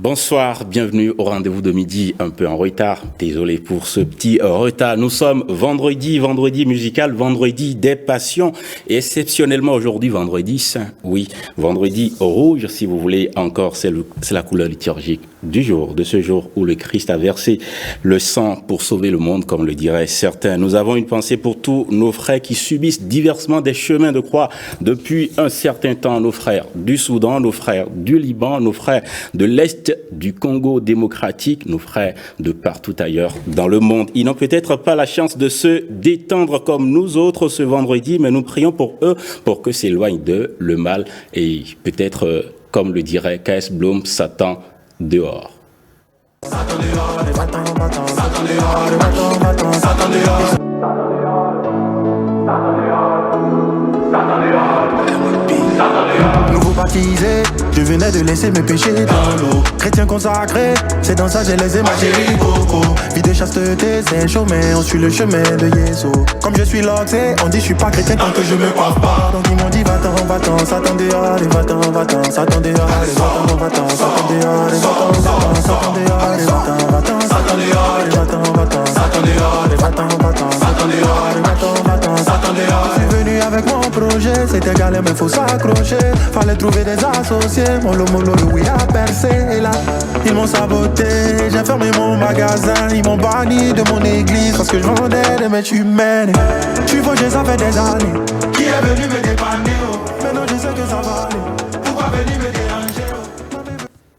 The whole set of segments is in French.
Bonsoir, bienvenue au rendez-vous de midi, un peu en retard. Désolé pour ce petit retard. Nous sommes vendredi musical, vendredi des passions. Et exceptionnellement aujourd'hui, vendredi saint. Oui, vendredi rouge, si vous voulez encore, c'est la couleur liturgique du jour, de ce jour où le Christ a versé le sang pour sauver le monde, comme le diraient certains. Nous avons une pensée pour tous nos frères qui subissent diversement des chemins de croix depuis un certain temps. Nos frères du Soudan, nos frères du Liban, nos frères de l'Est du Congo démocratique, nos frères de partout ailleurs dans le monde. Ils n'ont peut-être pas la chance de se détendre comme nous autres ce vendredi, mais nous prions pour eux, pour que s'éloigne d'eux le mal et peut-être, comme le dirait K.S. Bloom, Satan dehors. Satan dehors, Satan dehors, Satan dehors, Satan dehors. Nouveau baptisé, je venais de laisser mes péchés dans l'eau. Chrétien consacré, c'est dans ça j'ai les ma chérie Coco. Vie de chasteté, c'est chaud mais on suit le chemin de Yeso. Comme je suis loxé, on dit je suis pas chrétien tant que je me coiffe pas. Donc ils m'ont dit va-t'en, Satan dehors, va-t'en, Satan dehors, va-t'en, Satan dehors, va-t'en, Satan dehors, va-t'en, Satan dehors, va-t'en, Satan dehors, va-t'en, Satan dehors, Satan dehors. Je suis venu avec mon projet, c'était galère mais faut s'accrocher. Fallait trouver des associés, mon lomolo oui a percé. Et là, ils m'ont saboté, j'ai fermé mon magasin. Ils m'ont banni de mon église parce que je vendais des mèches humaines. Je suis fauché, ça fait des années. Qui est venu me dépanner, oh? Maintenant je sais que ça va aller. Pourquoi venir me déranger, oh?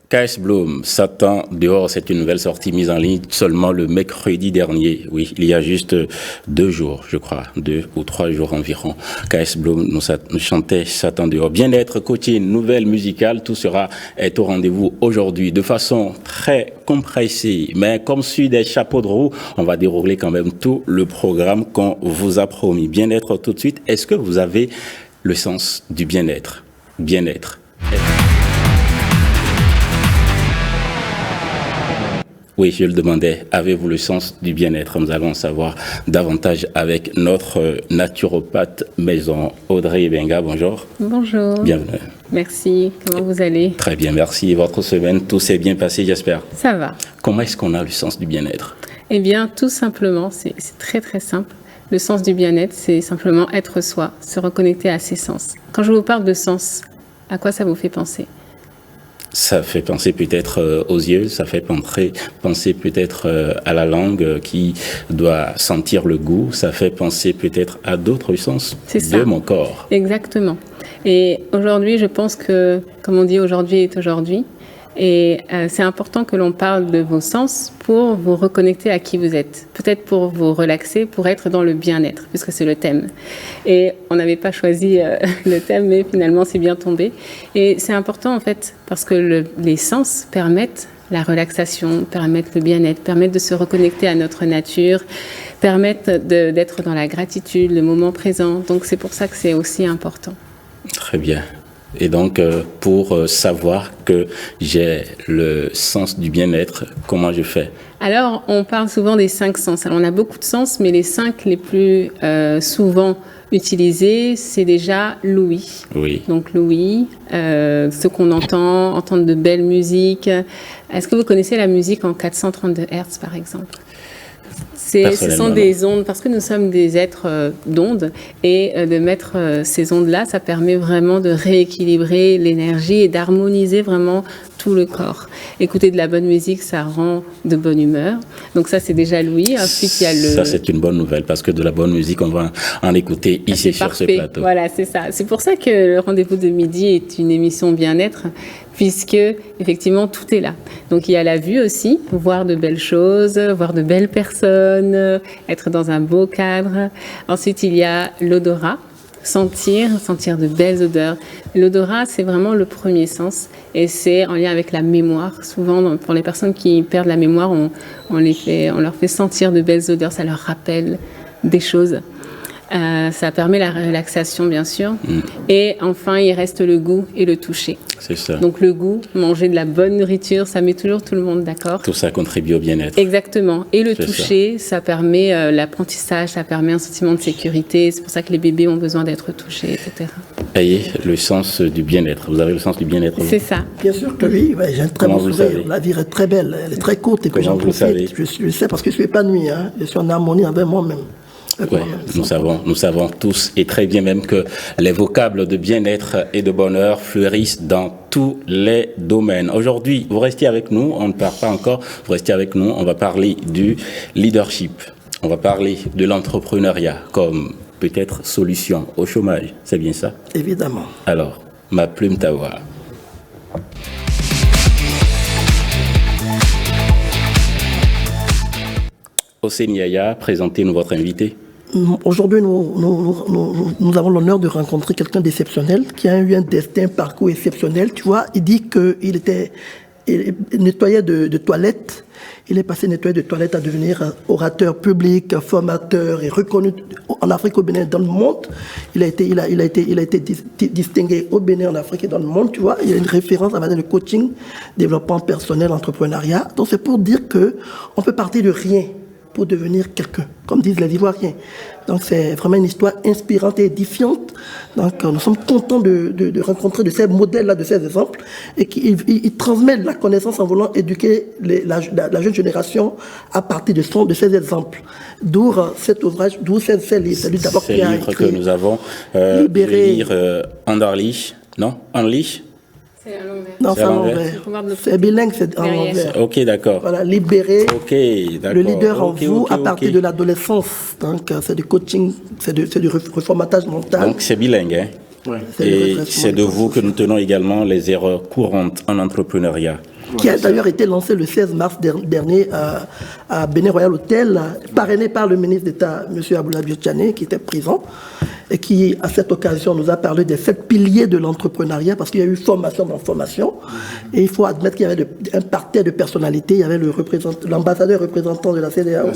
K.S. Bloom, Satan dehors, c'est une nouvelle sortie mise en ligne seulement le mercredi dernier. Oui, il y a juste 2 jours, je crois, 2 ou 3 jours environ. K.S. Bloom nous chantait Satan dehors. Bien-être, coaching, nouvelle musicale, tout est au rendez-vous aujourd'hui de façon très compressée. Mais comme suit des chapeaux de roue, on va dérouler quand même tout le programme qu'on vous a promis. Bien-être tout de suite. Est-ce que vous avez le sens du bien-être? Bien-être. Oui, je le demandais, avez-vous le sens du bien-être? Nous allons en savoir davantage avec notre naturopathe maison, Audrey Benga. Bonjour. Bonjour. Bienvenue. Merci. Comment vous allez? Très bien, merci. Votre semaine, tout s'est bien passé, j'espère? Ça va. Comment est-ce qu'on a le sens du bien-être? Eh bien, tout simplement, c'est très très simple. Le sens du bien-être, c'est simplement être soi, se reconnecter à ses sens. Quand je vous parle de sens, à quoi ça vous fait penser? Ça fait penser peut-être aux yeux, ça fait penser peut-être à la langue qui doit sentir le goût, ça fait penser peut-être à d'autres sens de mon corps. Exactement. Et aujourd'hui, je pense que, comme on dit, aujourd'hui est aujourd'hui. Et c'est important que l'on parle de vos sens pour vous reconnecter à qui vous êtes. Peut-être pour vous relaxer, pour être dans le bien-être, puisque c'est le thème. Et on n'avait pas choisi le thème, mais finalement, c'est bien tombé. Et c'est important, en fait, parce que les sens permettent la relaxation, permettent le bien-être, permettent de se reconnecter à notre nature, permettent d'être dans la gratitude, le moment présent. Donc, c'est pour ça que c'est aussi important. Très bien. Et donc, pour savoir que j'ai le sens du bien-être, comment je fais? Alors, on parle souvent des 5 sens. Alors, on a beaucoup de sens, mais les 5 les plus souvent utilisés, c'est déjà l'ouïe. Oui. Donc, l'ouïe, ce qu'on entendre de belles musiques. Est-ce que vous connaissez la musique en 432 Hz, par exemple? Ce sont des ondes, parce que nous sommes des êtres d'ondes, et de mettre ces ondes-là, ça permet vraiment de rééquilibrer l'énergie et d'harmoniser vraiment tout le corps. Écouter de la bonne musique, ça rend de bonne humeur. Donc ça, c'est déjà l'ouïe. Ensuite, il y a le... Ça, c'est une bonne nouvelle, parce que de la bonne musique, on va en écouter ici sur ce plateau. Voilà, c'est ça. C'est pour ça que le rendez-vous de midi est une émission bien-être, puisque effectivement tout est là. Donc il y a la vue aussi, voir de belles choses, voir de belles personnes, être dans un beau cadre. Ensuite il y a l'odorat, sentir de belles odeurs. L'odorat, c'est vraiment le premier sens et c'est en lien avec la mémoire. Souvent pour les personnes qui perdent la mémoire, on leur fait sentir de belles odeurs, ça leur rappelle des choses. Ça permet la relaxation, bien sûr. Et enfin, il reste le goût et le toucher. C'est ça. Donc le goût, manger de la bonne nourriture, ça met toujours tout le monde d'accord. Tout ça contribue au bien-être. Exactement. Et le toucher, ça permet l'apprentissage, ça permet un sentiment de sécurité. C'est pour ça que les bébés ont besoin d'être touchés, etc. Ayez le sens du bien-être. Vous avez le sens du bien-être? C'est ça. Bien sûr que oui. J'ai un très bon sourire. La vie est très belle. Elle est très courte et que j'en profite. Je sais parce que je suis épanoui. Hein. Je suis en harmonie avec moi-même. Oui, nous savons tous et très bien même que les vocables de bien-être et de bonheur fleurissent dans tous les domaines. Aujourd'hui, vous restez avec nous, on ne part pas encore, vous restez avec nous, on va parler du leadership, on va parler de l'entrepreneuriat comme peut-être solution au chômage, c'est bien ça? Évidemment. Alors, ma plume t'avoir. Oseni Yaya, présentez-nous votre invité. Aujourd'hui, nous avons l'honneur de rencontrer quelqu'un d'exceptionnel qui a eu un destin, un parcours exceptionnel. Tu vois, il dit qu'il était nettoyeur de toilettes. Il est passé nettoyeur de toilettes à devenir orateur public, formateur et reconnu en Afrique, au Bénin, dans le monde. Il a été distingué au Bénin, en Afrique et dans le monde. Tu vois, il y a une référence à le coaching, développement personnel, entrepreneuriat. Donc c'est pour dire que on peut partir de rien pour devenir quelqu'un, comme disent les Ivoiriens. Donc c'est vraiment une histoire inspirante et édifiante. Donc nous sommes contents de rencontrer de ces modèles-là, de ces exemples, et qui transmettent la connaissance en voulant éduquer la jeune génération à partir de ces exemples. D'où cet ouvrage, d'où ces livres. C'est lui d'abord qui a écrit. Que nous avons lire Anderlich, non? Anderlich. C'est à l'envers. Non, c'est à l'envers. C'est bilingue, c'est à l'envers. Ok, d'accord. Voilà, libérer le leader en vous à partir de l'adolescence. Donc, c'est du coaching, c'est du reformatage mental. Donc, c'est bilingue, hein? Ouais. Et c'est de vous que nous tenons également les erreurs courantes en entrepreneuriat. Qui a d'ailleurs été lancé le 16 mars dernier à Bénin Royal Hotel, parrainé par le ministre d'État, M. Aboulaye Tchane, qui était présent, et qui, à cette occasion, nous a parlé des 7 piliers de l'entrepreneuriat, parce qu'il y a eu formation dans formation. Et il faut admettre qu'il y avait un parterre de personnalités. Il y avait l'ambassadeur représentant de la CEDEAO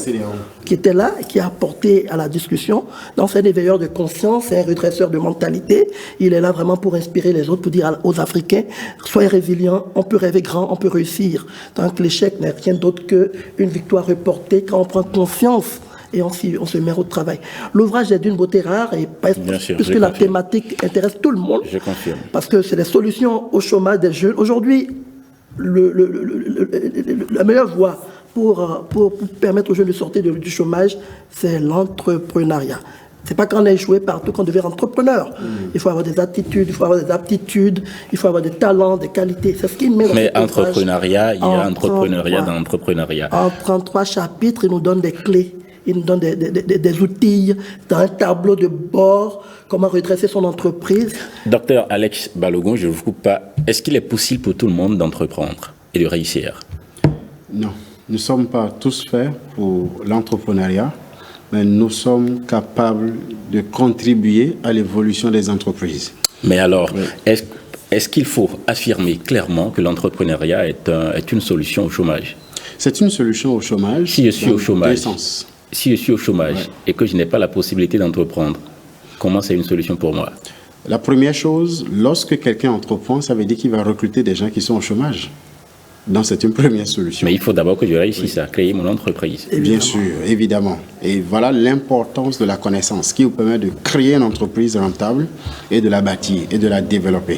qui était là et qui a apporté à la discussion. Donc, c'est un éveilleur de conscience, c'est un redresseur de mentalité. Il est là vraiment pour inspirer les autres, pour dire aux Africains, soyez résilients, on peut rêver grand, on peut réussir. Donc, l'échec n'est rien d'autre qu'une victoire reportée quand on prend confiance et on se met au travail. L'ouvrage est d'une beauté rare et puisque la thématique intéresse tout le monde. Je confirme. Parce que c'est des solutions au chômage des jeunes. Aujourd'hui, la meilleure voie pour permettre aux jeunes de sortir du chômage, c'est l'entrepreneuriat. C'est pas quand on a échoué partout qu'on devient entrepreneur. Il faut avoir des attitudes, il faut avoir des aptitudes, il faut avoir des talents, des qualités. C'est ce qui met. Mais entrepreneuriat, il y a entrepreneuriat dans l'entrepreneuriat. En 33 chapitres, il nous donne des clés. Il nous donne des outils, dans un tableau de bord, comment redresser son entreprise. Docteur Alex Balogun, je ne vous coupe pas. Est-ce qu'il est possible pour tout le monde d'entreprendre et de réussir? Non, nous ne sommes pas tous faits pour l'entrepreneuriat, mais nous sommes capables de contribuer à l'évolution des entreprises. Mais alors, est-ce qu'il faut affirmer clairement que l'entrepreneuriat est une solution au chômage? C'est une solution au chômage. Si je suis au chômage. Si je suis au chômage et que je n'ai pas la possibilité d'entreprendre, comment c'est une solution pour moi? La première chose, lorsque quelqu'un entreprend, ça veut dire qu'il va recruter des gens qui sont au chômage. Donc c'est une première solution. Mais il faut d'abord que je réussisse à créer mon entreprise. Bien sûr, évidemment. Et voilà l'importance de la connaissance qui vous permet de créer une entreprise rentable et de la bâtir et de la développer.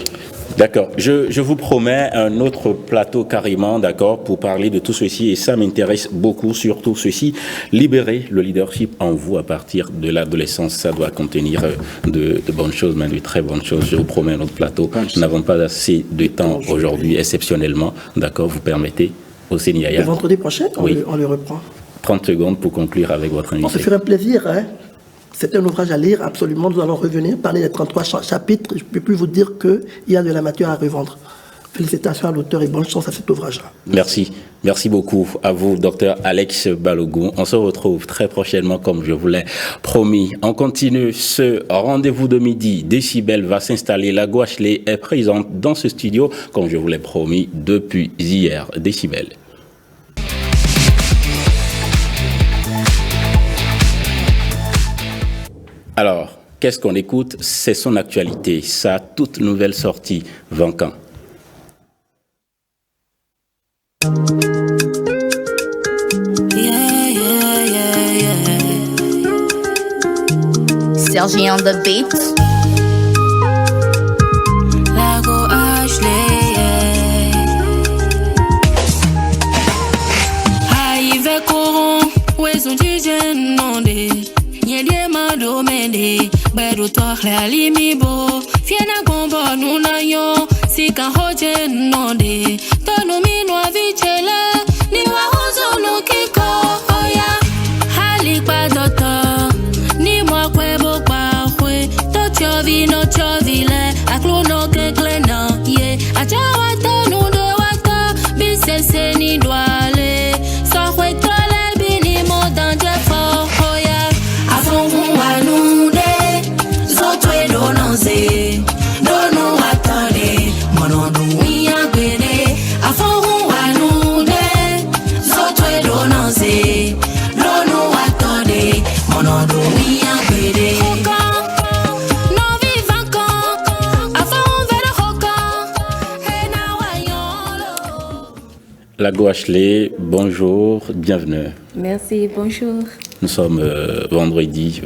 D'accord. Je vous promets un autre plateau carrément, d'accord, pour parler de tout ceci. Et ça m'intéresse beaucoup, surtout ceci. Libérer le leadership en vous à partir de l'adolescence. Ça doit contenir de bonnes choses, même de très bonnes choses. Je vous promets un autre plateau. Nous n'avons pas assez de temps aujourd'hui, exceptionnellement. D'accord, vous permettez, Oseni Yaya. Le vendredi prochain, on le reprend. 30 secondes pour conclure avec votre invité. Ça ferait un plaisir, hein. C'est un ouvrage à lire, absolument. Nous allons revenir, parler des 33 chapitres. Je ne peux plus vous dire qu'il y a de la matière à revendre. Félicitations à l'auteur et bonne chance à cet ouvrage-là. Merci. Merci beaucoup à vous, docteur Alex Balogun. On se retrouve très prochainement, comme je vous l'ai promis. On continue ce rendez-vous de midi. Décibel va s'installer. La Gouachelé est présente dans ce studio, comme je vous l'ai promis depuis hier. Décibel. Alors, qu'est-ce qu'on écoute? C'est son actualité, sa toute nouvelle sortie, Vancan. Sergi on the beat. Lago Ashley. Aive koron, wezo jijen nonde. Nyedie madomende, beru tohle limibo. Fiena gombo nuna yo, sika hoje nonde. Tonu minwa vichele, ni wahozo nukiko. Oya, halikwa doto. Vino chovile, a clono que clena, ye, a chawata no de wata, bisese ni douale, sa huetole bini modan jefo, hoya, a fon wanude, zotwe donanze, dono watane, monono wiya gwene, a fon wanude, zotwe donanze, dono watane, monono wiya gwene. Lago Ashley, bonjour, bienvenue. Merci, bonjour. Nous sommes vendredi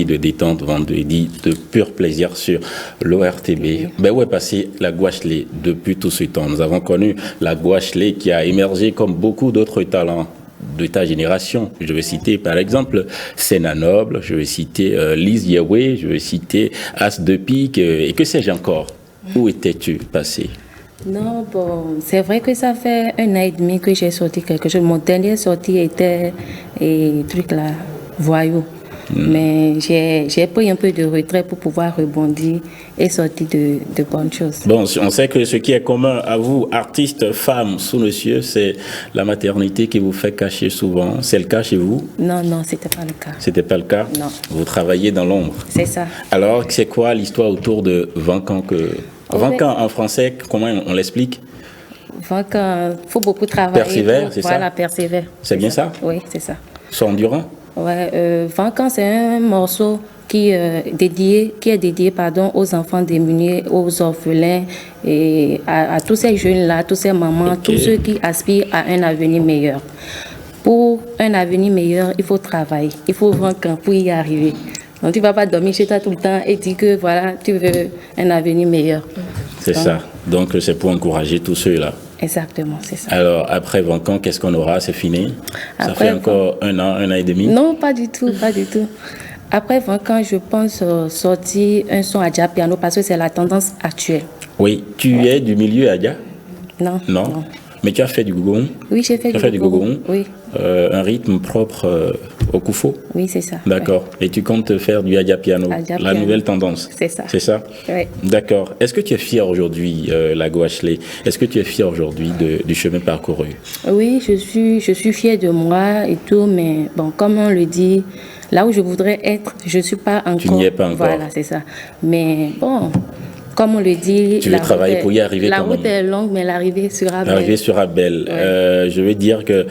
de détente, vendredi de pur plaisir sur l'ORTB. Ben où est passé Lago Ashley depuis tout ce temps? Nous avons connu Lago Ashley qui a émergé comme beaucoup d'autres talents de ta génération. Je vais citer par exemple Sena Noble, je vais citer Lise Yahweh, je vais citer As de Pique et que sais-je encore? Où étais-tu passé? Non, bon, c'est vrai que ça fait 1 an et demi que j'ai sorti quelque chose. Mon dernier sortie était truc là, voyou. Mais j'ai pris un peu de retrait pour pouvoir rebondir et sortir de bonnes choses. Bon, on sait que ce qui est commun à vous, artistes, femmes, sous nos cieux, c'est la maternité qui vous fait cacher souvent. C'est le cas chez vous? Non, c'était pas le cas. C'était pas le cas? Non. Vous travaillez dans l'ombre? C'est ça. Alors, c'est quoi l'histoire autour de Vancan Vancan en français, comment on l'explique? Vancan, il faut beaucoup travailler. Persévère, c'est ça? Voilà, persévère. C'est bien ça? Oui, c'est ça. Sont endurant? Ouais, Vancan, c'est un morceau qui est dédié aux enfants démunis, aux orphelins et à tous ces jeunes-là, tous ces mamans, tous ceux qui aspirent à un avenir meilleur. Pour un avenir meilleur, il faut travailler, il faut Vancan pour y arriver. Donc, tu ne vas pas dormir chez toi tout le temps et dire que voilà, tu veux un avenir meilleur. C'est ça. Donc, c'est pour encourager tous ceux-là. Exactement, c'est ça. Alors, après Vancan, qu'est-ce qu'on aura? C'est fini? Ça fait encore 1 an et demi? Non, pas du tout, pas du tout. Après Vancan, je pense sortir un son Adja Piano parce que c'est la tendance actuelle. Oui. Tu es du milieu Adja? Non. Mais tu as fait du gougong? Oui, j'ai fait du gougong. Oui. Un rythme propre au Koufo? Oui, c'est ça. D'accord. Oui. Et tu comptes faire du Adja Piano, la nouvelle tendance? C'est ça. C'est ça? Oui. D'accord. Est-ce que tu es fière aujourd'hui, Lago Ashley? Est-ce que tu es fière aujourd'hui du chemin parcouru? Oui, je suis fière de moi et tout, mais bon, comme on le dit, là où je voudrais être, je ne suis pas encore. Tu n'y es pas encore. Voilà, c'est ça. Mais bon, comme on le dit, tu veux travailler pour y arriver. La route est longue, mais l'arrivée sera belle. L'arrivée sera belle. Ouais. Je veux dire que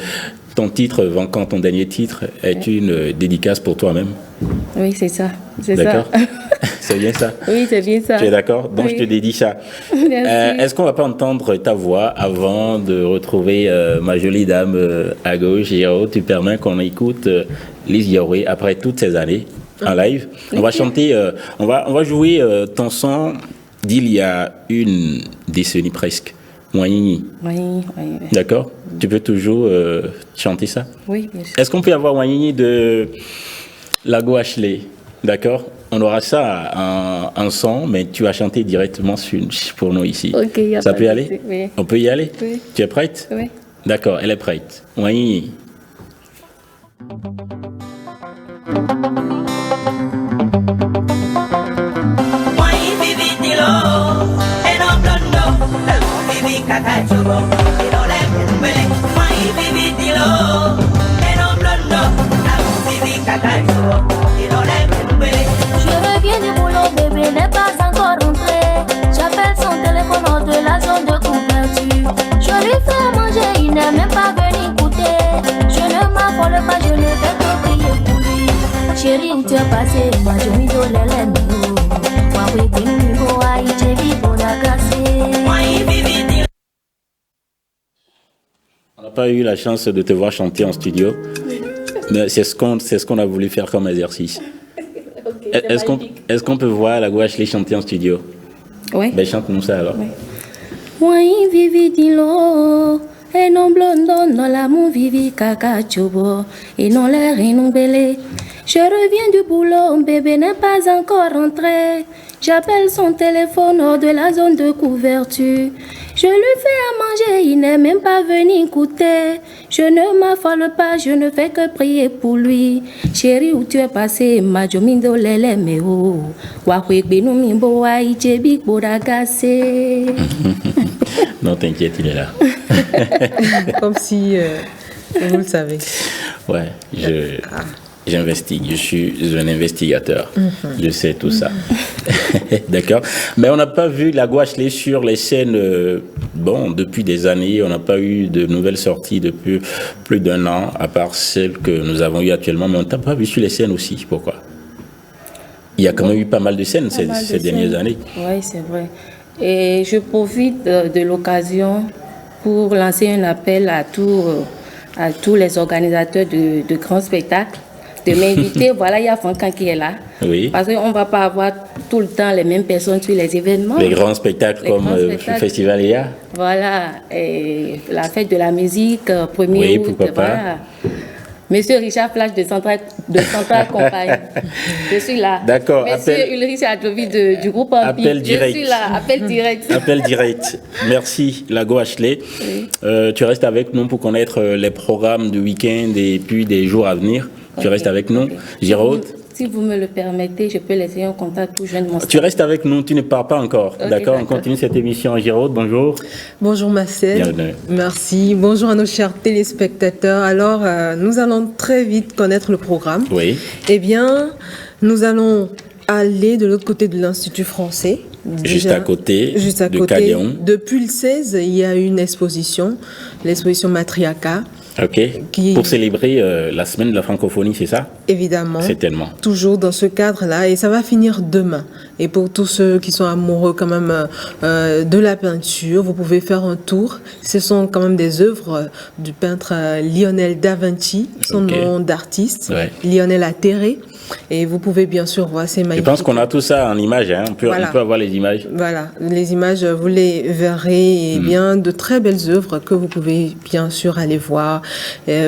ton titre, Vancan, ton dernier titre, est une dédicace pour toi-même. Oui, c'est ça. D'accord. C'est bien ça? Oui, c'est bien ça. Tu es d'accord? Donc, oui. Je te dédie ça. Merci. Est-ce qu'on ne va pas entendre ta voix avant de retrouver ma jolie dame à gauche? Yao, tu permets qu'on écoute Lise Yahweh après toutes ces années en live. On va chanter, on va jouer ton son d'il y a 1 décennie presque. Wanyini. Oui. D'accord? Tu peux toujours chanter ça? Oui, bien sûr. Est-ce qu'on peut avoir Wanyini de Lago Ashley? D'accord? On aura ça en son, mais tu vas chanter directement pour nous ici. Ok, ça peut y aller? Oui. On peut y aller? Oui. Tu es prête? Oui. D'accord, elle est prête. Wanyini. Je reviens du boulot, bébé n'est pas encore rentré. J'appelle son téléphone hors de la zone de couverture. Je lui fais à manger, il n'est même pas venu goûter. Je ne m'affole pas, je ne vais que prier pour lui. Chérie, où tu as passé, moi je m'y donne l'aime. On n'a pas eu la chance de te voir chanter en studio, mais c'est ce qu'on a voulu faire comme exercice. Okay, est-ce qu'on peut voir la Gouache les chanter en studio? Oui. Ben chante-nous ça alors. Oui, vivi dilo, et non blondo, non l'amour vivi kaka chobo, et non l'air et non belé. Je reviens du boulot, bébé n'est pas encore rentré. J'appelle son téléphone hors de la zone de couverture. Je lui fais à manger, il n'est même pas venu écouter. Je ne m'affole pas, je ne fais que prier pour lui. Chérie, où tu es passé, majomindo lele meo. Wakwekbe no mimbo wa ichebi bodagase. Non, t'inquiète, il est là. Comme si vous le savez. Ouais, j'investigue, je suis un investigateur. Je sais tout ça. D'accord. Mais on n'a pas vu la Gouache sur les scènes, depuis des années. On n'a pas eu de nouvelles sorties depuis plus d'un an, à part celles que nous avons eues actuellement. Mais on t'a pas vu sur les scènes aussi. Pourquoi? Il y a quand même eu pas mal de scènes ces dernières années. Oui, c'est vrai. Et je profite de l'occasion pour lancer un appel à tous les organisateurs de grands spectacles de m'inviter. Voilà, il y a Francan qui est là. Oui. Parce qu'on ne va pas avoir tout le temps les mêmes personnes sur les événements. Les grands spectacles le Festival IA. Voilà, et la fête de la musique, 1er août. Oui, pourquoi pas. Voilà. Monsieur Richard Flash de Centrale Compagnie. Je suis là. D'accord. Monsieur Ulrich Adjovi du groupe Empire. Appel direct. Je suis là. Appel direct. Appel direct. Merci, Lago Ashley. Oui. Tu restes avec nous pour connaître les programmes du week-end et puis des jours à venir. Tu restes avec nous. Giraud. Si vous me le permettez, je peux laisser un contact pour joindre mon staff. Tu restes avec nous, tu ne pars pas encore. D'accord, on continue cette émission. Giraud, bonjour. Bonjour Marcel. Bienvenue. Merci. Bonjour à nos chers téléspectateurs. Alors, nous allons très vite connaître le programme. Oui. Eh bien, nous allons aller de l'autre côté de l'Institut français. Juste à côté de Caléon. Depuis le 16, il y a une exposition, l'exposition Matriarcat. Ok. Pour célébrer la semaine de la francophonie, c'est ça? Évidemment. Certainement. Toujours dans ce cadre-là. Et ça va finir demain. Et pour tous ceux qui sont amoureux quand même de la peinture, vous pouvez faire un tour. Ce sont quand même des œuvres du peintre Lionel da Vinci, son nom d'artiste, Lionel Atterré. Et vous pouvez bien sûr voir ces magnifiques. Je pense qu'on a tout ça en images. Hein. On peut avoir les images. Voilà, les images, vous les verrez. Et bien de très belles œuvres que vous pouvez bien sûr aller voir,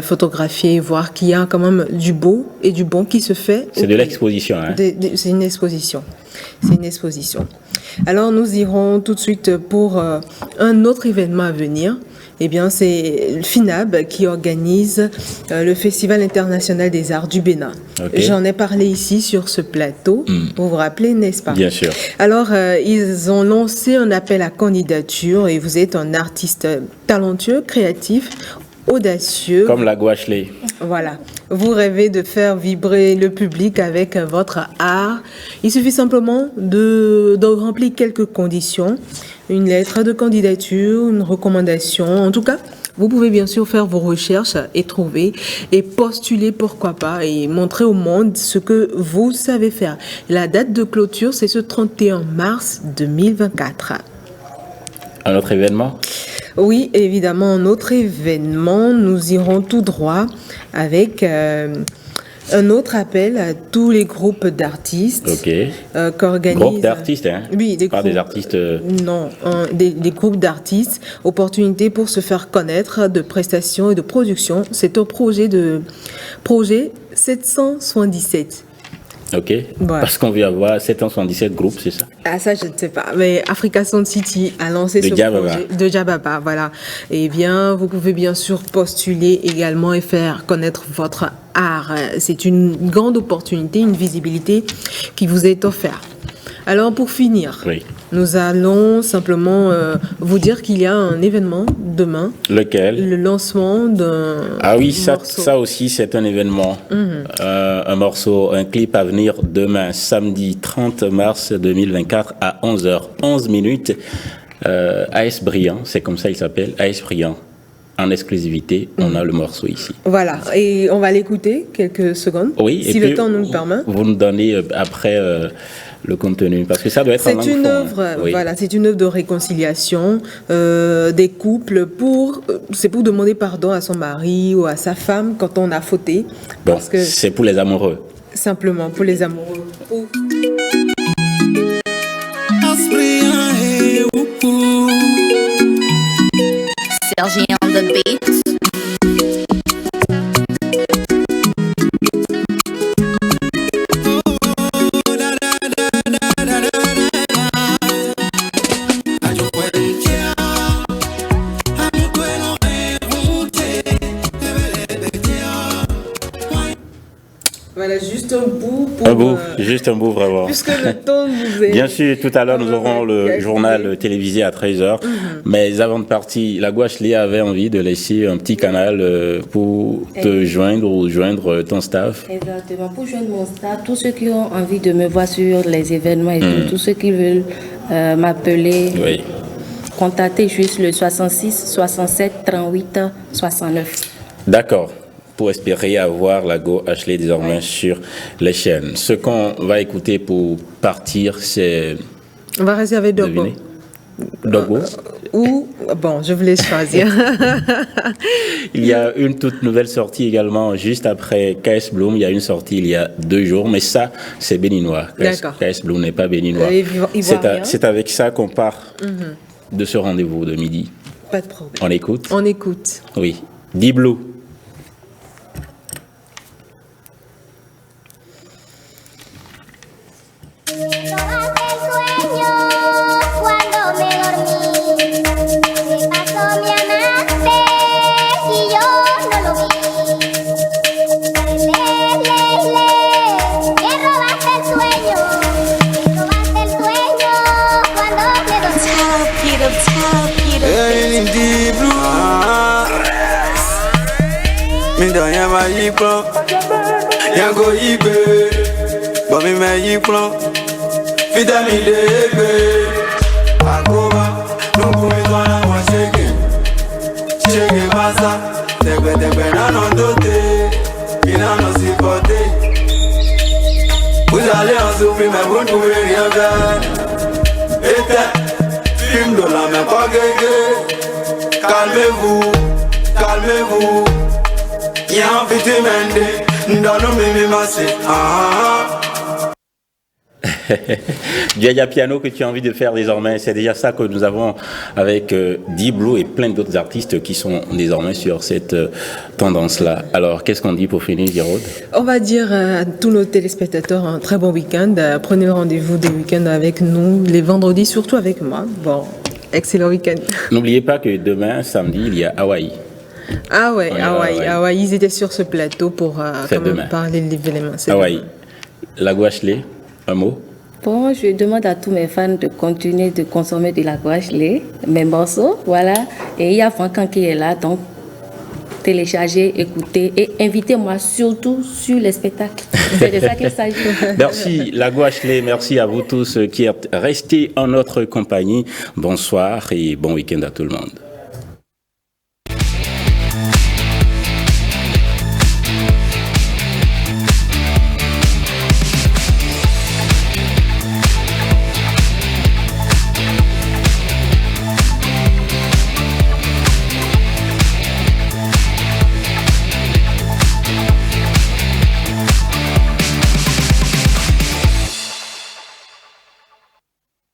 photographier, voir qu'il y a quand même du beau et du bon qui se fait. C'est de l'exposition. Hein. C'est une exposition. C'est une exposition. Alors nous irons tout de suite pour un autre événement à venir. Eh bien, c'est le FINAB qui organise le Festival international des arts du Bénin. J'en ai parlé ici sur ce plateau. Vous vous rappelez, n'est-ce pas? Bien sûr. Alors, ils ont lancé un appel à candidature et vous êtes un artiste talentueux, créatif, audacieux. Comme Lago Ashley. Voilà. Vous rêvez de faire vibrer le public avec votre art. Il suffit simplement de remplir quelques conditions. Une lettre de candidature, une recommandation. En tout cas, vous pouvez bien sûr faire vos recherches et trouver et postuler, pourquoi pas, et montrer au monde ce que vous savez faire. La date de clôture, c'est ce 31 mars 2024. Un autre événement? Oui, évidemment, un autre événement. Nous irons tout droit avec un autre appel à tous les groupes d'artistes qu'organisent... Groupes d'artistes, hein? Oui, des artistes... Non, des groupes d'artistes. Opportunité pour se faire connaître de prestations et de production. C'est un projet 777. Ok, voilà. Parce qu'on veut avoir 777 groupes, c'est ça? Ah, ça, je ne sais pas. Mais Africa Sound City a lancé ce projet de Djababa, voilà. Eh bien, vous pouvez bien sûr postuler également et faire connaître votre art. C'est une grande opportunité, une visibilité qui vous est offerte. Alors, pour finir, nous allons simplement vous dire qu'il y a un événement demain. Lequel? Le lancement d'un morceau. Ça aussi, c'est un événement. Un morceau, un clip à venir demain, samedi 30 mars 2024 à 11h11. AS Brillant, c'est comme ça il s'appelle, AS Brillant. en exclusivité, on a le morceau ici. Voilà, et on va l'écouter quelques secondes, oui, si le temps nous le permet. Vous nous donnez après le contenu, parce que ça doit être en langue une franc, œuvre, oui. voilà, c'est une œuvre de réconciliation des couples c'est pour demander pardon à son mari ou à sa femme quand on a fauté. Bon, c'est pour les amoureux. Simplement pour les amoureux. Sergi on the beat. Voilà, juste un bout pour... Juste un bout vraiment. Puisque le temps nous est... Bien sûr, tout à l'heure, nous aurons le journal télévisé à 13h. Mais avant de partir, la Gouache avait envie de laisser un petit canal pour te joindre ou joindre ton staff. Exactement, pour joindre mon staff, tous ceux qui ont envie de me voir sur les événements et tous ceux qui veulent m'appeler, contactez juste le 66 67 38 69. D'accord. Pour espérer avoir la Go Ashley désormais sur les chaînes. Ce qu'on va écouter pour partir, c'est... On va réserver Dogo. Dogo Ou... Bon, je voulais choisir. Il y a une toute nouvelle sortie également, juste après KS Bloom. Il y a une sortie il y a 2 jours, mais ça, c'est béninois. D'accord. KS Bloom n'est pas béninois. C'est avec ça qu'on part de ce rendez-vous de midi. Pas de problème. On écoute? On écoute. Oui. D-Blue. Yango ibe, bomi me yiplo, fida mi debe. Agoba, nuku mi twana wa shege masa, tegbe na non dote, ina no sipote. Vous allez en souffrir mais vous ne pouvez rien faire. Et film de la main pas guégué. Calmez-vous. Y'a un petit mende, dans nos mimi massé. Jaya Piano que tu as envie de faire désormais, c'est déjà ça que nous avons avec D-Blue et plein d'autres artistes qui sont désormais sur cette tendance-là. Alors, qu'est-ce qu'on dit pour finir, Giraud? On va dire à tous nos téléspectateurs un très bon week-end. Prenez rendez-vous des week-ends avec nous, les vendredis, surtout avec moi. Bon, excellent week-end. N'oubliez pas que demain, samedi, il y a Hawaï. Ah ouais, Hawaï. Ils étaient sur ce plateau pour quand même parler de l'événement. Hawaï. La Gouachelé, un mot? Bon, je demande à tous mes fans de continuer de consommer de la Gouachelé, mes morceaux, voilà. Et il y a Francan qui est là, donc téléchargez, écoutez et invitez-moi surtout sur les spectacles. C'est de ça qu'il s'agit. Merci la Gouachelé, merci à vous tous qui êtes restés en notre compagnie. Bonsoir et bon week-end à tout le monde.